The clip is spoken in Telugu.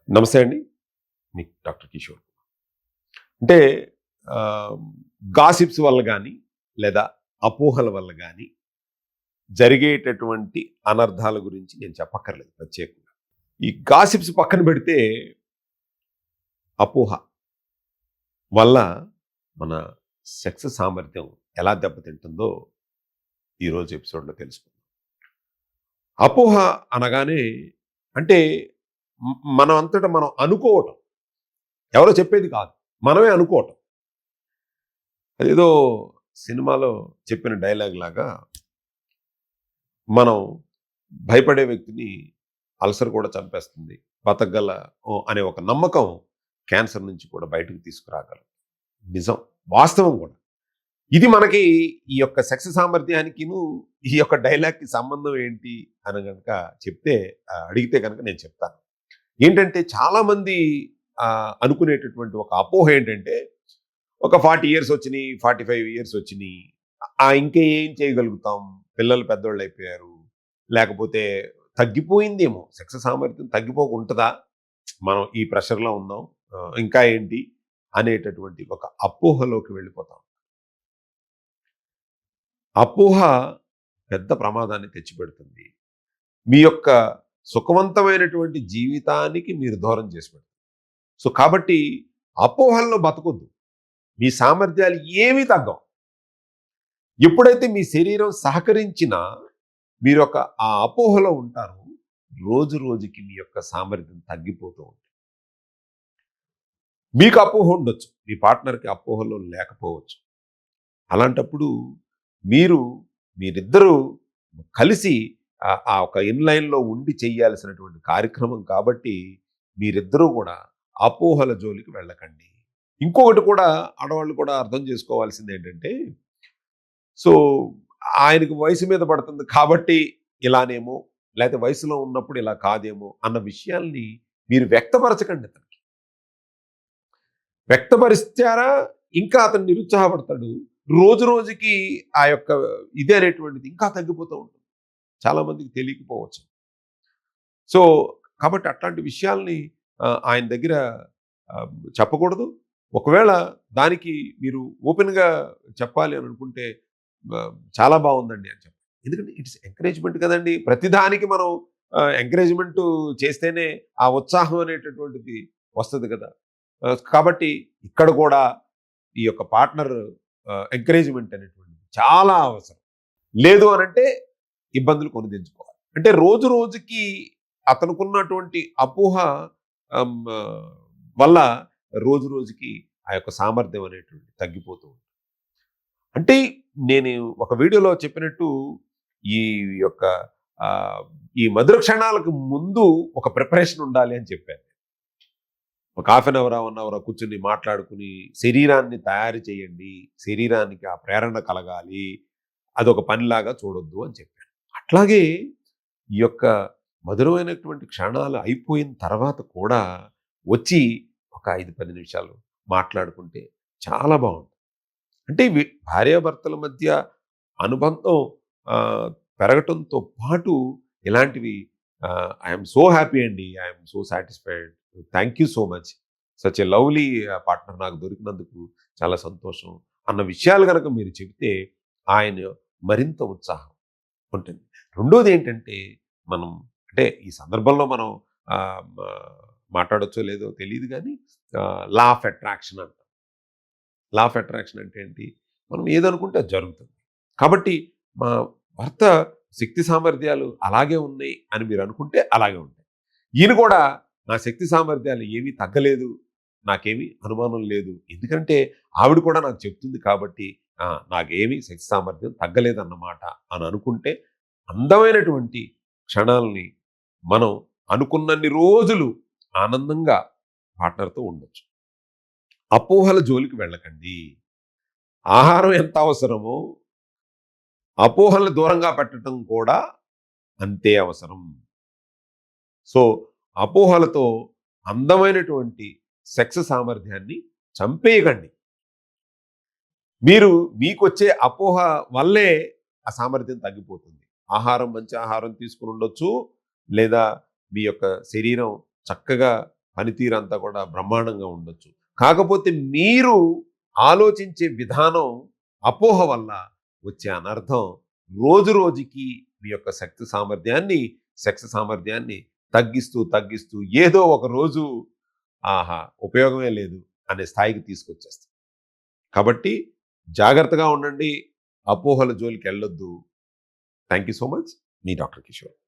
నమస్తే అండి. మీ డాక్టర్ కిషోర్. అంటే ఆహ్, గాసిప్స్ వల్ల గాని, లేదా అపోహల వల్ల గాని జరిగేటటువంటి అనర్థాల గురించి నేను చెప్పక్కర్లేదు ప్రత్యేకంగా. ఈ గాసిప్స్ పక్కన పెడితే అపోహ వల్ల మన సెక్స్ సామర్థ్యం ఎలా దెబ్బతింటుందో ఈరోజు ఎపిసోడ్‌లో తెలుసుకుందాం. అపోహ అనగానే అంటే మనం అంతట మనం అనుకోవటం. ఎవరో చెప్పేది కాదు. మనమే అనుకోవటం. అదేదో సినిమాలో చెప్పిన డైలాగ్ లాగా మనం భయపడే వ్యక్తిని అల్సర్ కూడా చంపేస్తుంది. బతకగల అనే ఒక నమ్మకం క్యాన్సర్ నుంచి కూడా బయటకు తీసుకురాగలదు. నిజం. వాస్తవం కూడా. ఇది మనకి ఈ యొక్క సెక్స్ సామర్థ్యానికిను, ఈ యొక్క డైలాగ్‌కి సంబంధం ఏంటి అని గనక చెప్తే అడిగితే గనక నేను చెప్తాను. ఏంటంటే చాలామంది అనుకునేటటువంటి ఒక అపోహ ఏంటంటే ఒక 40 ఇయర్స్ వచ్చినియి, 45 ఇయర్స్ వచ్చినియి. ఇంకా ఏం చేయగలుగుతాం? పిల్లలు పెద్దోళ్ళయిపోయారు. లేకపోతే తగ్గిపోయిందేమో సెక్స్ సామర్థ్యం తగ్గిపోకుంటదా? మనం ఈ ప్రెషర్‌లో ఉన్నాం. ఇంకా ఏంటి? అనేటటువంటి ఒక అపోహలోకి వెళ్ళిపోతాం. అపోహ పెద్ద ప్రమాదాన్ని తెచ్చిపెడుతుంది. మీ యొక్క సుఖవంతమైనటువంటి జీవితానికి మీరు దూరం చేసి పెడతారు. సో, కాబట్టి అపోహల్లో బతకొద్దు. మీ సామర్థ్యాలు ఏమీ తగ్గవు. ఎప్పుడైతే మీ శరీరం సహకరించినా మీరొక ఆ అపోహలో ఉంటారు. రోజు రోజుకి మీ యొక్క సామర్థ్యం తగ్గిపోతూ ఉంటుంది. మీకు అపోహ ఉండొచ్చు. మీ పార్ట్నర్‌కి అపోహలో లేకపోవచ్చు. అలాంటప్పుడు మీరు మీరిద్దరూ కలిసి ఆ ఒక ఇన్‌లైన్‌లో ఉండి చేయాల్సినటువంటి కార్యక్రమం కాబట్టి మీరిద్దరూ కూడా అపోహల జోలికి వెళ్ళకండి. ఇంకొకటి కూడా ఆడవాళ్ళు కూడా అర్థం చేసుకోవాల్సిందేంటంటే సో, ఆయనకి వయసు మీద పడుతుంది కాబట్టి ఇలానేమో, లేతే వయసులో ఉన్నప్పుడు ఇలా కాదేమో అన్న విషయాల్ని మీరు వ్యక్తపరచకండి అతనికి. వ్యక్తపరిచారా ఇంకా అతను నిరుత్సాహపడతాడు. రోజు రోజుకి ఆ యొక్క ఇది అనేటువంటిది ఇంకా తగ్గిపోతూ ఉంటుంది. చాలామందికి తెలియకపోవచ్చు. సో, కాబట్టి అట్లాంటి విషయాల్ని ఆయన దగ్గర ఆహ్, చెప్పకూడదు. ఒకవేళ దానికి మీరు ఓపెన్‌గా చెప్పాలి అని అనుకుంటే చాలా బావుందండి అని చెప్పాలి. ఎందుకంటే ఇట్స్ ఎంకరేజ్‌మెంట్ కదండీ! ప్రతిదానికి మనం ఎంకరేజ్‌మెంటు చేస్తేనే ఆ ఉత్సాహం అనేటటువంటిది వస్తది కదా! కాబట్టి ఇక్కడ కూడా ఈ యొక్క పార్ట్నర్ ఎంకరేజ్‌మెంట్ అనేటువంటిది చాలా అవసరం. లేదు అనంటే ఇబ్బందులు కొని తెచ్చుకోవాలి. అంటే రోజు రోజుకి అతనుకున్నటువంటి అపోహ ఆహ్, వల్ల రోజు రోజుకి ఆ యొక్క సామర్థ్యం అనేటువంటిది తగ్గిపోతూ ఉంటుంది. అంటే నేను ఒక వీడియోలో చెప్పినట్టు ఈ యొక్క ఆహ్, ఈ మధుర క్షణాలకు ముందు ఒక ప్రిపరేషన్ ఉండాలి అని చెప్పాను. ఒక హాఫ్ అన్ అవర్, 1 అవర్ కూర్చొని మాట్లాడుకుని శరీరాన్ని తయారు చేయండి. శరీరానికి ఆ ప్రేరణ కలగాలి. అదొక పనిలాగా చూడొద్దు అని చెప్పాను. అట్లాగే ఈ యొక్క మధురమైనటువంటి క్షణాలు అయిపోయిన తర్వాత కూడా వచ్చి ఒక 5, 10 నిమిషాలు మాట్లాడుకుంటే చాలా బావుంటుంది. అంటే భార్యాభర్తల మధ్య అనుబంధం పెరగటంతో పాటు ఇలాంటివి ఐఎమ్ సో హ్యాపీ అండి. I'm so satisfied. Thank you so much. Such a lovely partner నాకు దొరికినందుకు చాలా సంతోషం అన్న విషయాలు గనక మీరు చెబితే ఆయన మరింత ఉత్సాహం ఉంటుంది. రెండోది ఏంటంటే మనం అంటే ఈ సందర్భంలో మనం ఆహ్, మ మాట్లాడొచ్చో లేదో తెలీదు గానీ లా ఆఫ్ అట్రాక్షన్ అంటాం. లా ఆఫ్ అట్రాక్షన్ అంటే ఏంటి? మనం ఏదనుకుంటే అది జరుగుతుంది. కాబట్టి మా భర్త శక్తి సామర్థ్యాలు అలాగే ఉన్నాయి అని మీరు అనుకుంటే అలాగే ఉంటాయి. ఈయన కూడా నా శక్తి సామర్థ్యాలు ఏమీ తగ్గలేదు. నాకేమీ అనుమానం లేదు. ఎందుకంటే ఆవిడ కూడా నాకు చెప్తుంది కాబట్టి నాకేమీ శక్తి సామర్థ్యం తగ్గలేదన్నమాట అని అనుకుంటే అందమైనటువంటి క్షణాలని మనం అనుకున్నన్ని రోజులు ఆనందంగా పార్ట్నర్‌తో ఉండొచ్చు. అపోహల జోలికి వెళ్ళకండి. ఆహారం ఎంత అవసరమో, అపోహలను దూరంగా పెట్టడం కూడా అంతే అవసరం. సో, అపోహలతో అందమైనటువంటి సెక్స్ సామర్థ్యాన్ని చంపేయకండి. మీకొచ్చే అపోహ వల్లే ఆ సామర్థ్యం తగ్గిపోతుంది. మంచి ఆహారం తీసుకొని ఉండొచ్చు. లేదా మీ యొక్క శరీరం చక్కగా పనితీరు అంతా కూడా బ్రహ్మాండంగా ఉండొచ్చు. కాకపోతే మీరు ఆలోచించే విధానం అపోహ వల్ల వచ్చే అనర్థం రోజు రోజుకి మీ యొక్క శక్తి సామర్థ్యాన్ని తగ్గిస్తూ తగ్గిస్తూ ఏదో ఒక రోజు ఆహా ఉపయోగమే లేదు అనే స్థాయికి తీసుకొచ్చేస్తుంది. కాబట్టి జాగ్రత్తగా ఉండండి. అపోహల జోలికి వెళ్ళొద్దు. Thank you so much. Me doctor Kishore.